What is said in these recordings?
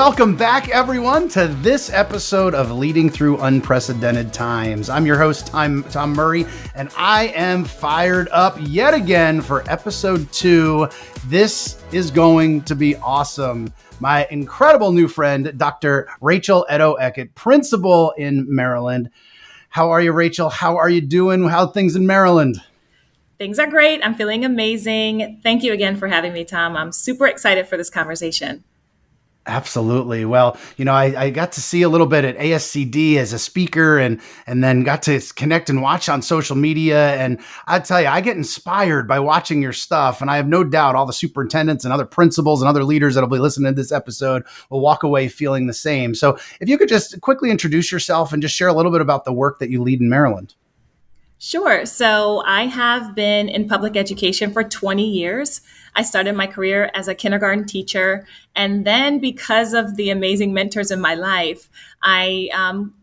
welcome back, everyone, to this episode of Leading Through Unprecedented Times. I'm your host, Tom Murray, and I am fired up yet again for episode 2. This is going to be awesome. My incredible new friend, Dr. Rachel Edoho-Eket, principal in Maryland. How are you, Rachel? How are you doing? How are things in Maryland? Things are great. I'm feeling amazing. Thank you again for having me, Tom. I'm super excited for this conversation. Absolutely. Well, I got to see a little bit at ASCD as a speaker and then got to connect and watch on social media. And I tell you, I get inspired by watching your stuff. And I have no doubt all the superintendents and other principals and other leaders that'll be listening to this episode will walk away feeling the same. So if you could just quickly introduce yourself and just share a little bit about the work that you lead in Maryland. Sure. So I have been in public education for 20 years. I started my career as a kindergarten teacher. And then because of the amazing mentors in my life, I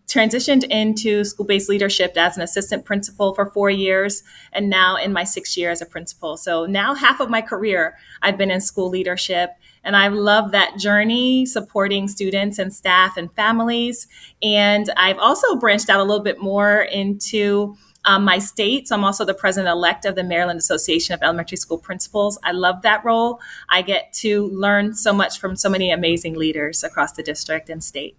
transitioned into school-based leadership as an assistant principal for 4 years, and now in my 6th year as a principal. So now half of my career, I've been in school leadership. And I love that journey, supporting students and staff and families. And I've also branched out a little bit more into my state. So I'm also the president-elect of the Maryland Association of Elementary School Principals. I love that role. I get to learn so much from so many amazing leaders across the district and state.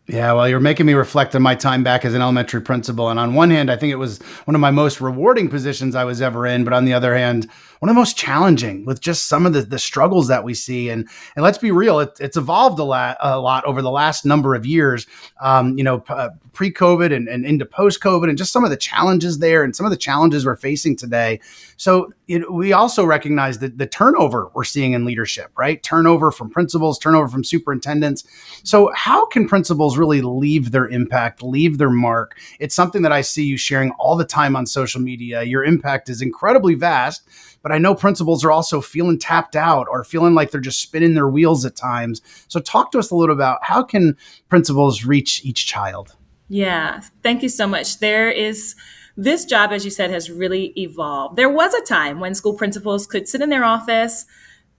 Yeah, well, you're making me reflect on my time back as an elementary principal. And on one hand, I think it was one of my most rewarding positions I was ever in. But on the other hand, one of the most challenging with just some of the struggles that we see. And let's be real, it's evolved a lot over the last number of years, pre-COVID and into post-COVID, and just some of the challenges there and some of the challenges we're facing today. So we also recognize that the turnover we're seeing in leadership, right? Turnover from principals, turnover from superintendents. So how can principals really leave their impact, leave their mark? It's something that I see you sharing all the time on social media. Your impact is incredibly vast, but I know principals are also feeling tapped out or feeling like they're just spinning their wheels at times. So talk to us a little about how can principals reach each child? Yeah, thank you so much. This job, as you said, has really evolved. There was a time when school principals could sit in their office,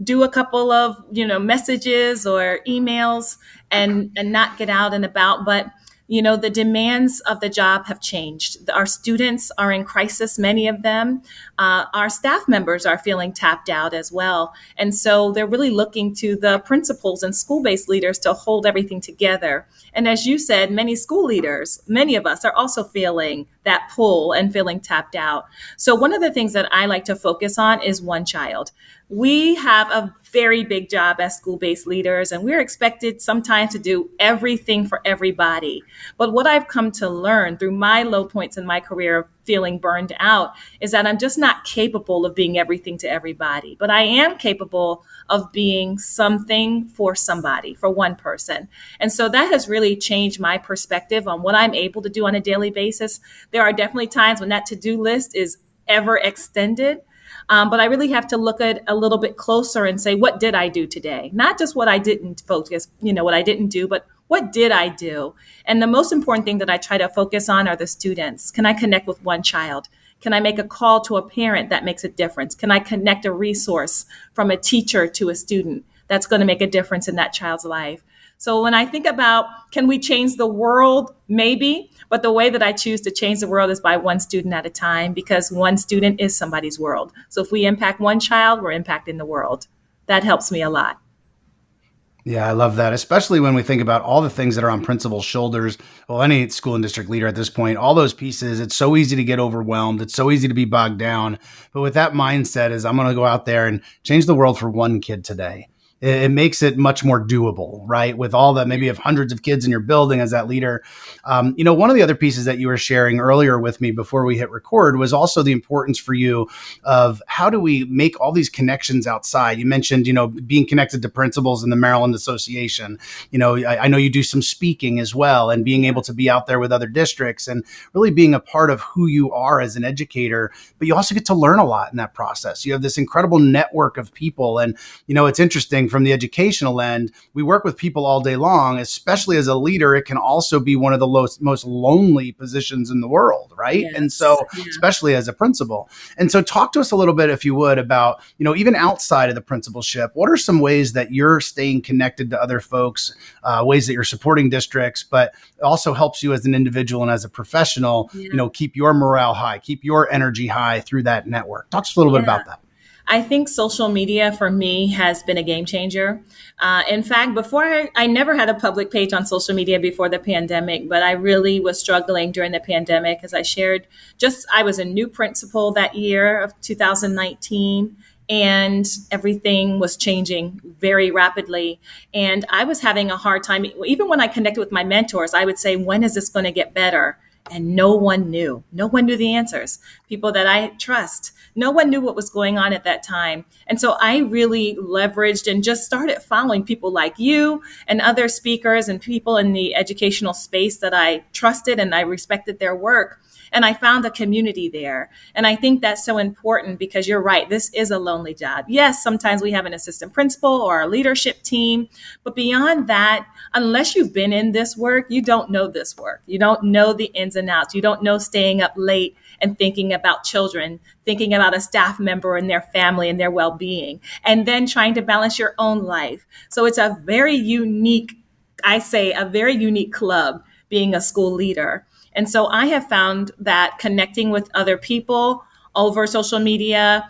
do a couple of, messages or emails and not get out and about. But, the demands of the job have changed. Our students are in crisis, many of them. Our staff members are feeling tapped out as well. And so they're really looking to the principals and school-based leaders to hold everything together. And as you said, many school leaders, many of us are also feeling that pull and feeling tapped out. So one of the things that I like to focus on is one child. We have a very big job as school-based leaders, and we're expected sometimes to do everything for everybody. But what I've come to learn through my low points in my career of feeling burned out is that I'm just not capable of being everything to everybody, but I am capable of being something for somebody, for one person. And so that has really changed my perspective on what I'm able to do on a daily basis. There are definitely times when that to-do list is ever extended. But I really have to look at a little bit closer and say, what did I do today? Not just what I didn't focus, what I didn't do, but what did I do? And the most important thing that I try to focus on are the students. Can I connect with one child? Can I make a call to a parent that makes a difference? Can I connect a resource from a teacher to a student that's going to make a difference in that child's life? So when I think about, can we change the world? Maybe. But the way that I choose to change the world is by one student at a time, because one student is somebody's world. So if we impact one child, we're impacting the world. That helps me a lot. Yeah, I love that, especially when we think about all the things that are on principals' shoulders. Well, any school and district leader at this point, all those pieces, it's so easy to get overwhelmed. It's so easy to be bogged down. But with that mindset is I'm going to go out there and change the world for one kid today. It makes it much more doable, right? With all that, maybe of hundreds of kids in your building as that leader. One of the other pieces that you were sharing earlier with me before we hit record was also the importance for you of how do we make all these connections outside. You mentioned, being connected to principals in the Maryland Association. I know you do some speaking as well, and being able to be out there with other districts and really being a part of who you are as an educator. But you also get to learn a lot in that process. You have this incredible network of people. And, it's interesting from the educational end, we work with people all day long, especially as a leader. It can also be one of the most lonely positions in the world, right? And Yes. so, Yeah. especially as a principal. And so, talk to us a little bit, if you would, about, even outside of the principalship, what are some ways that you're staying connected to other folks, ways that you're supporting districts, but it also helps you as an individual and as a professional, Yeah. keep your morale high, keep your energy high through that network. Talk to us a little bit Yeah. about that. I think social media for me has been a game changer. In fact, I never had a public page on social media before the pandemic, but I really was struggling during the pandemic as I shared I was a new principal that year of 2019. And everything was changing very rapidly. And I was having a hard time. Even when I connected with my mentors, I would say, when is this going to get better? And no one knew. No one knew the answers. People that I trust, no one knew what was going on at that time. And so I really leveraged and just started following people like you and other speakers and people in the educational space that I trusted and I respected their work. And I found a community there. And I think that's so important because you're right. This is a lonely job. Yes, sometimes we have an assistant principal or a leadership team. But beyond that, unless you've been in this work, you don't know this work. You don't know the ins and outs. You don't know staying up late and thinking about children, thinking about a staff member and their family and their well being, and then trying to balance your own life. So it's a very unique, I say, a very unique club being a school leader. And so I have found that connecting with other people over social media,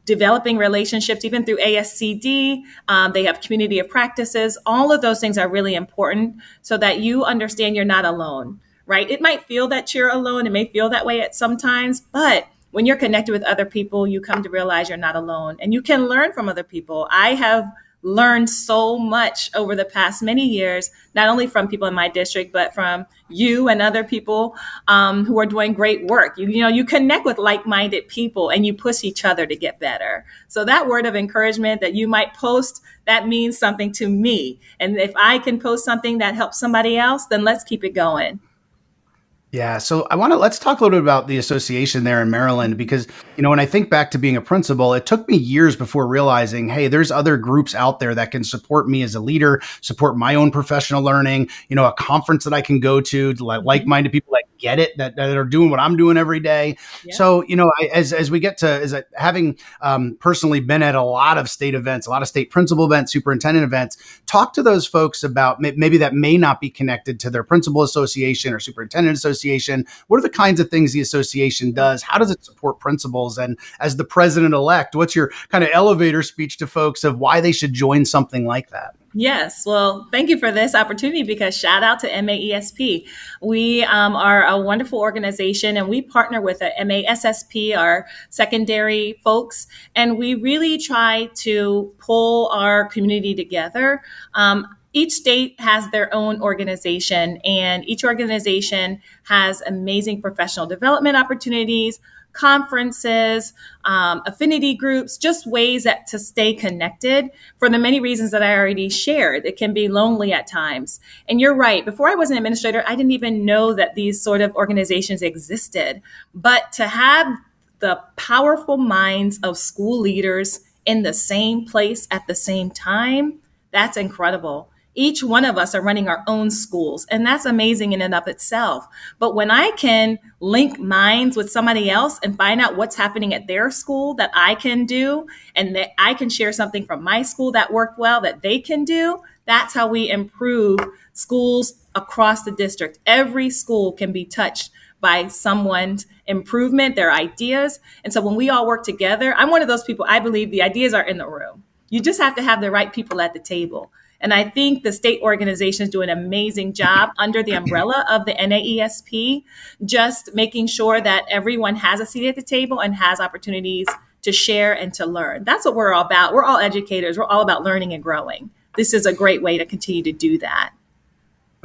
developing relationships, even through ASCD, they have community of practices. All of those things are really important so that you understand you're not alone, right? It might feel that you're alone. It may feel that way at sometimes, but when you're connected with other people, you come to realize you're not alone and you can learn from other people. I have learned so much over the past many years, not only from people in my district, but from you and other people who are doing great work. You connect with like-minded people and you push each other to get better. So that word of encouragement that you might post, that means something to me. And if I can post something that helps somebody else, then let's keep it going. Yeah, so let's talk a little bit about the association there in Maryland because when I think back to being a principal, it took me years before realizing, hey, there's other groups out there that can support me as a leader, support my own professional learning, a conference that I can go to Mhm. like-minded people that get it, that are doing what I'm doing every day. Yeah. So, as we get to having personally been at a lot of state events, a lot of state principal events, superintendent events, talk to those folks about maybe that may not be connected to their principal association or superintendent association. What are the kinds of things the association does? How does it support principals? And as the president elect, what's your kind of elevator speech to folks of why they should join something like that? Yes. Well, thank you for this opportunity because shout out to MAESP. We are a wonderful organization and we partner with a MASSP, our secondary folks, and we really try to pull our community together. Each state has their own organization, and each organization has amazing professional development opportunities, conferences, affinity groups, just ways to stay connected for the many reasons that I already shared. It can be lonely at times. And you're right. Before I was an administrator, I didn't even know that these sort of organizations existed. But to have the powerful minds of school leaders in the same place at the same time, that's incredible. Each one of us are running our own schools, and that's amazing in and of itself. But when I can link minds with somebody else and find out what's happening at their school that I can do, and that I can share something from my school that worked well that they can do, that's how we improve schools across the district. Every school can be touched by someone's improvement, their ideas. And so when we all work together, I'm one of those people, I believe the ideas are in the room. You just have to have the right people at the table. And I think the state organizations do an amazing job under the umbrella of the NAESP, just making sure that everyone has a seat at the table and has opportunities to share and to learn. That's what we're all about. We're all educators. We're all about learning and growing. This is a great way to continue to do that.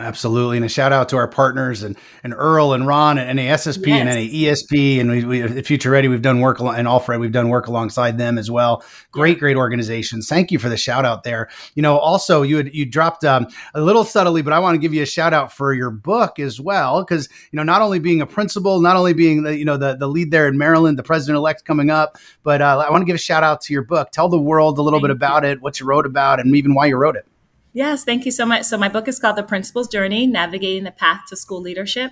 Absolutely. And a shout out to our partners and Earl and Ron and NASSP and Yes. NAESP. And we at Future Ready, we've done work and Alfred, we've done work alongside them as well. Yeah. Great organizations. Thank you for the shout out there. Also you dropped a little subtly, but I want to give you a shout out for your book as well. Cause not only being a principal, not only being the lead there in Maryland, the president elect coming up, but I want to give a shout out to your book. Tell the world a little bit Thank you. about it, what you wrote about, and even why you wrote it. Yes, thank you so much. So, my book is called The Principal's Journey Navigating the Path to School Leadership.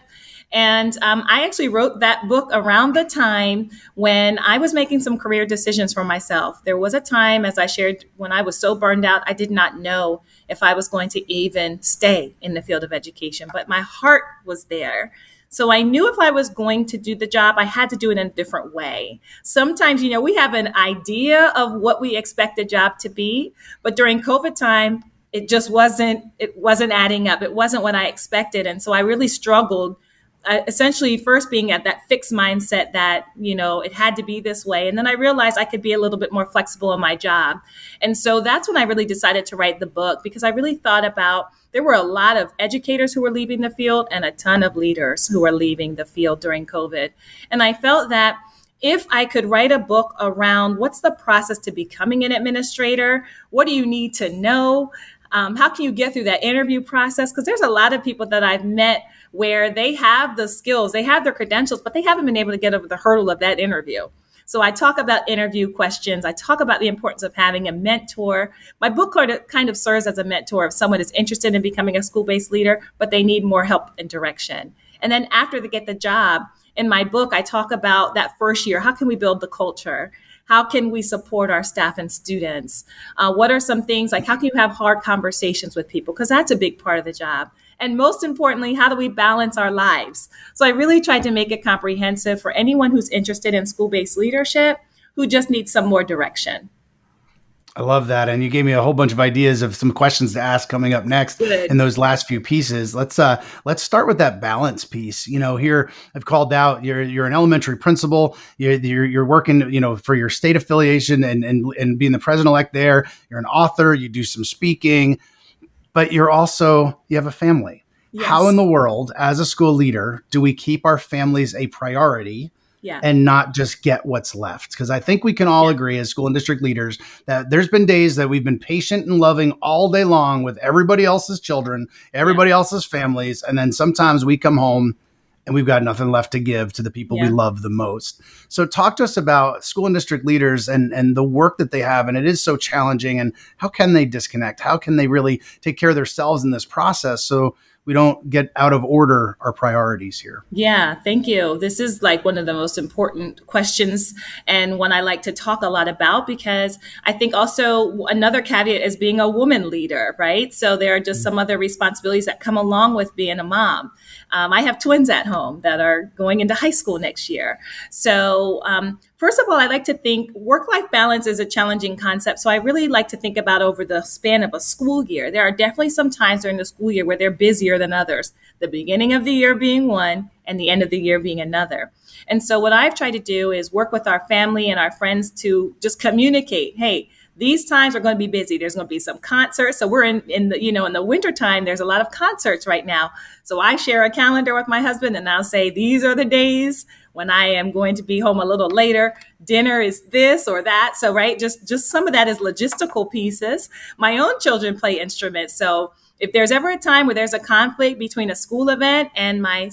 And I actually wrote that book around the time when I was making some career decisions for myself. There was a time, as I shared, when I was so burned out, I did not know if I was going to even stay in the field of education, but my heart was there. So I knew if I was going to do the job, I had to do it in a different way. Sometimes, we have an idea of what we expect the job to be, but during COVID time, it wasn't adding up. It wasn't what I expected. And so I really struggled, essentially first being at that fixed mindset that, it had to be this way. And then I realized I could be a little bit more flexible in my job. And so that's when I really decided to write the book, because I really thought about, there were a lot of educators who were leaving the field and a ton of leaders who were leaving the field during COVID. And I felt that if I could write a book around what's the process to becoming an administrator, what do you need to know? How can you get through that interview process? Because there's a lot of people that I've met where they have the skills, they have their credentials, but they haven't been able to get over the hurdle of that interview. So I talk about interview questions. I talk about the importance of having a mentor. My book kind of serves as a mentor if someone is interested in becoming a school-based leader, but they need more help and direction. And then after they get the job, in my book, I talk about that first year. How can we build the culture? How can we support our staff and students? What are some things like, how can you have hard conversations with people? Because that's a big part of the job. And most importantly, how do we balance our lives? So I really tried to make it comprehensive for anyone who's interested in school-based leadership, who just needs some more direction. I love that. And you gave me a whole bunch of ideas of some questions to ask coming up next Good. in those last few pieces. Let's start with that balance piece. Here I've called out you're an elementary principal. You're working, for your state affiliation and being the president elect there. You're an author, you do some speaking, but you have a family. How in Yes. the world, as a school leader, do we keep our families a priority Yeah. and not just get what's left? Because I think we can all Yeah. agree as school and district leaders that there's been days that we've been patient and loving all day long with everybody else's children, Yeah. everybody else's families. And then sometimes we come home and we've got nothing left to give to the people we Yeah. love the most. So talk to us about school and district leaders and the work that they have. And it is so challenging. And how can they disconnect? How can they really take care of themselves in this process so we don't get out of order our priorities here? Yeah, thank you. This is like one of the most important questions and one I like to talk a lot about, because I think also another caveat is being a woman leader, right? So there are just some other responsibilities that come along with being a mom. I have twins at home that are going into high school next year. So, first of all, I like to think work-life balance is a challenging concept. So I really like to think about over the span of a school year. There are definitely some times during the school year where they're busier than others. The beginning of the year being one and the end of the year being another. And so what I've tried to do is work with our family and our friends to just communicate, hey, these times are going to be busy. There's going to be some concerts. So we're in the winter time, there's a lot of concerts right now. So I share a calendar with my husband and I'll say, these are the days when I am going to be home a little later. Dinner is this or that. So, right, just some of that is logistical pieces. My own children play instruments. So if there's ever a time where there's a conflict between a school event and my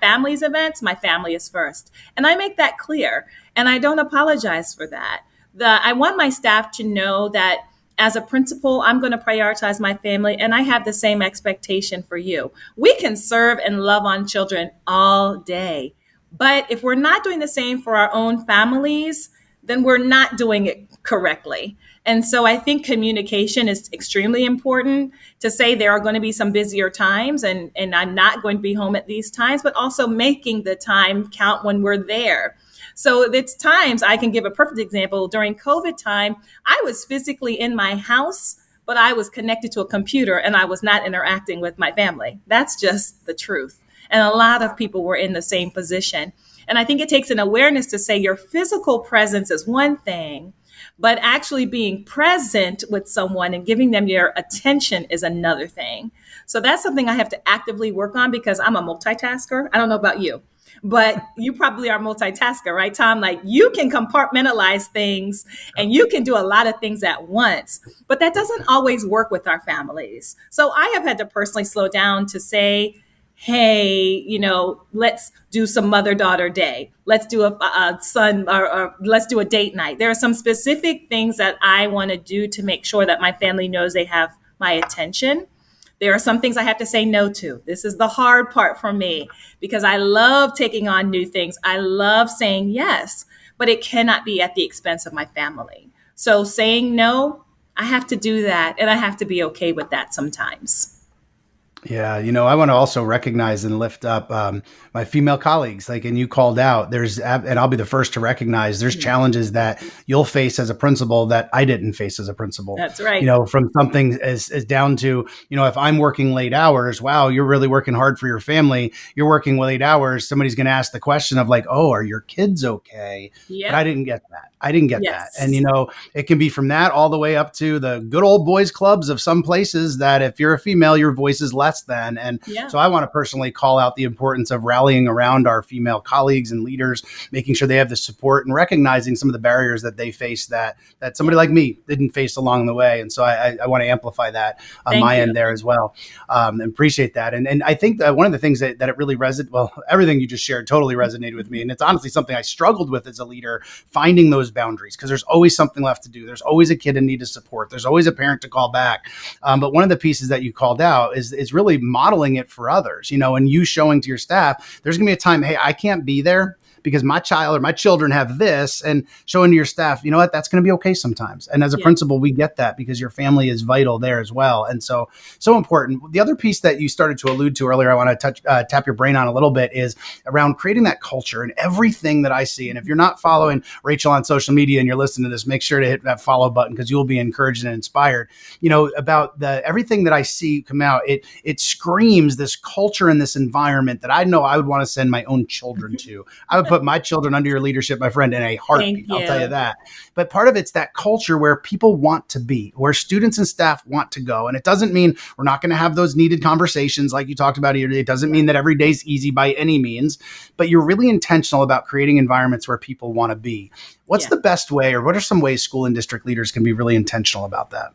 family's events, my family is first. And I make that clear. And I don't apologize for that. I want my staff to know that as a principal, I'm going to prioritize my family, and I have the same expectation for you. We can serve and love on children all day. But if we're not doing the same for our own families, then we're not doing it correctly. And so I think communication is extremely important, to say there are going to be some busier times and I'm not going to be home at these times, but also making the time count when we're there. So it's times, I can give a perfect example. During COVID time, I was physically in my house, but I was connected to a computer and I was not interacting with my family. That's just the truth. And a lot of people were in the same position. And I think it takes an awareness to say your physical presence is one thing, but actually being present with someone and giving them your attention is another thing. So that's something I have to actively work on because I'm a multitasker. I don't know about you, but you probably are a multitasker, right, Tom? Like you can compartmentalize things and you can do a lot of things at once, but that doesn't always work with our families. So I have had to personally slow down to say, hey, let's do some mother daughter day. Let's do a son or let's do a date night. There are some specific things that I want to do to make sure that my family knows they have my attention. There are some things I have to say no to. This is the hard part for me because I love taking on new things. I love saying yes, but it cannot be at the expense of my family. So saying no, I have to do that and I have to be okay with that sometimes. Yeah, I want to also recognize and lift up my female colleagues. Like, and you called out, and I'll be the first to recognize there's challenges that you'll face as a principal that I didn't face as a principal. That's right. From something as down to, if I'm working late hours, wow, you're really working hard for your family. You're working late hours. Somebody's going to ask the question of like, oh, are your kids okay? But Yep. I didn't get that. I didn't get that. And, Yes. it can be from that all the way up to the good old boys clubs of some places that if you're a female, your voice is less than. And Yeah. so I want to personally call out the importance of rallying around our female colleagues and leaders, making sure they have the support and recognizing some of the barriers that they face that somebody Yeah. like me didn't face along the way. And so I want to amplify that on Thank my you. end there as well. And appreciate that. And I think that one of the things that it really resonated, well, everything you just shared totally resonated with me. And it's honestly something I struggled with as a leader, finding those boundaries, because there's always something left to do. There's always a kid in need of support. There's always a parent to call back. But one of the pieces that you called out is really modeling it for others, and you showing to your staff, there's going to be a time, hey, I can't be there because my child or my children have this, and showing to your staff, you know what, that's going to be okay sometimes. And as a Yeah. principal, we get that because your family is vital there as well. And so important. The other piece that you started to allude to earlier, I want to tap your brain on a little bit, is around creating that culture and everything that I see. And if you're not following Rachel on social media and you're listening to this, make sure to hit that follow button because you'll be encouraged and inspired, about everything that I see come out. It screams this culture and this environment that I know I would want to send my own children to. I would put my children under your leadership, my friend, in a Thank heartbeat. I'll tell you you. that. But part of it's that culture where people want to be, where students and staff want to go. And it doesn't mean we're not going to have those needed conversations like you talked about here. It doesn't mean that every day's easy by any means, but you're really intentional about creating environments where people want to be. What's Yeah. the best way, or what are some ways school and district leaders can be really intentional about that?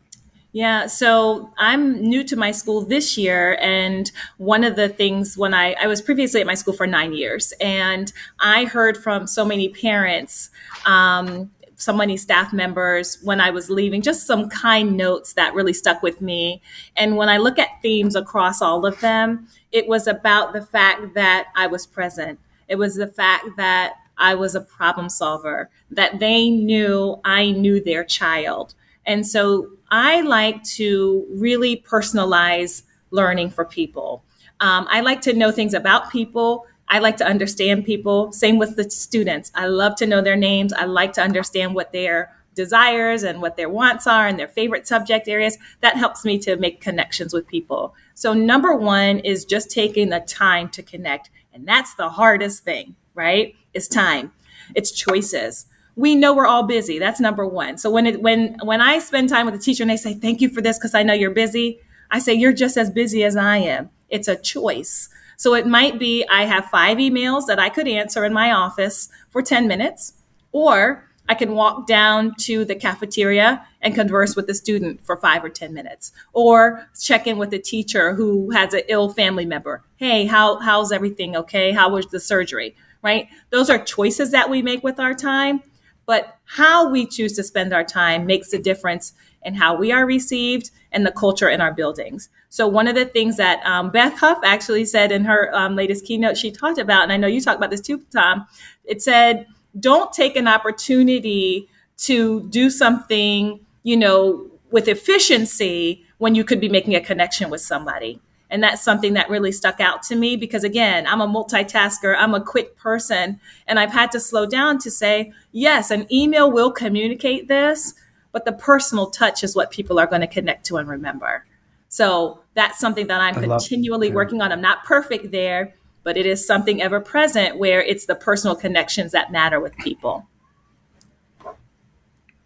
Yeah, so I'm new to my school this year. And one of the things when I was previously at my school for 9 years, and I heard from so many parents, so many staff members when I was leaving, just some kind notes that really stuck with me. And when I look at themes across all of them, it was about the fact that I was present. It was the fact that I was a problem solver, that they knew I knew their child. And so I like to really personalize learning for people. I like to know things about people. I like to understand people. Same with the students. I love to know their names. I like to understand what their desires and what their wants are and their favorite subject areas. That helps me to make connections with people. So, number one is just taking the time to connect. And that's the hardest thing, right? Is time, it's choices. We know we're all busy. That's number one. So when I spend time with a teacher and they say, thank you for this because I know you're busy, I say, you're just as busy as I am. It's a choice. So it might be I have 5 emails that I could answer in my office for 10 minutes, or I can walk down to the cafeteria and converse with the student for 5 or 10 minutes, or check in with a teacher who has an ill family member. Hey, how's everything? Okay. How was the surgery? Right. Those are choices that we make with our time. But how we choose to spend our time makes a difference in how we are received and the culture in our buildings. So one of the things that Beth Huff actually said in her latest keynote, she talked about, and I know you talked about this too, Tom, it said, don't take an opportunity to do something, with efficiency when you could be making a connection with somebody. And that's something that really stuck out to me because, again, I'm a multitasker. I'm a quick person. And I've had to slow down to say, yes, an email will communicate this, but the personal touch is what people are going to connect to and remember. So that's something that I'm I love, continually yeah. working on. I'm not perfect there, but it is something ever present where it's the personal connections that matter with people.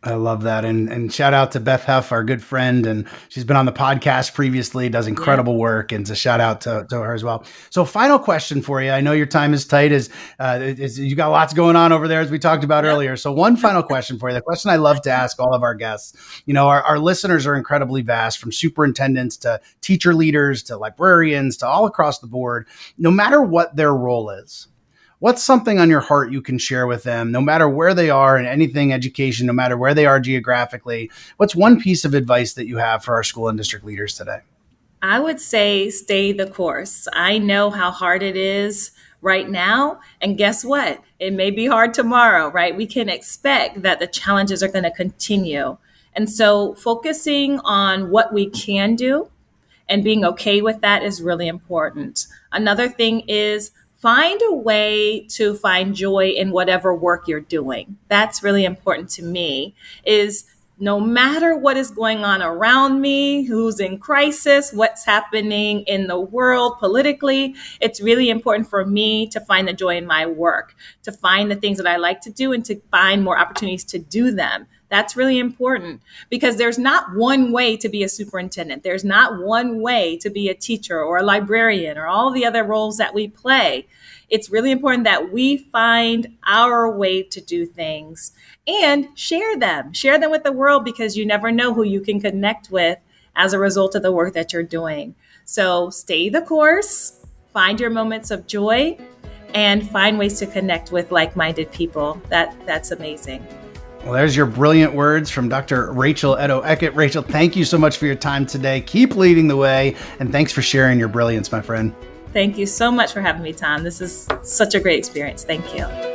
I love that. And shout out to Beth Heff, our good friend. And she's been on the podcast previously, does Yep. incredible work. And a shout out to her as well. So, final question for you. I know your time is tight, you got lots going on over there, as we talked about Yep. earlier. So, one final question for you. The question I love to ask all of our guests. Our listeners are incredibly vast, from superintendents to teacher leaders to librarians to all across the board, no matter what their role is. What's something on your heart you can share with them, no matter where they are in anything education, no matter where they are geographically? What's one piece of advice that you have for our school and district leaders today? I would say stay the course. I know how hard it is right now. And guess what? It may be hard tomorrow, right? We can expect that the challenges are going to continue. And so focusing on what we can do and being okay with that is really important. Another thing is find a way to find joy in whatever work you're doing. That's really important to me, is no matter what is going on around me, who's in crisis, what's happening in the world politically, it's really important for me to find the joy in my work, to find the things that I like to do and to find more opportunities to do them. That's really important because there's not one way to be a superintendent. There's not one way to be a teacher or a librarian or all the other roles that we play. It's really important that we find our way to do things and share them with the world, because you never know who you can connect with as a result of the work that you're doing. So stay the course, find your moments of joy, and find ways to connect with like-minded people. That's amazing. Well, there's your brilliant words from Dr. Rachel Edoho-Eket. Rachel, thank you so much for your time today. Keep leading the way, and thanks for sharing your brilliance, my friend. Thank you so much for having me, Tom. This is such a great experience. Thank you.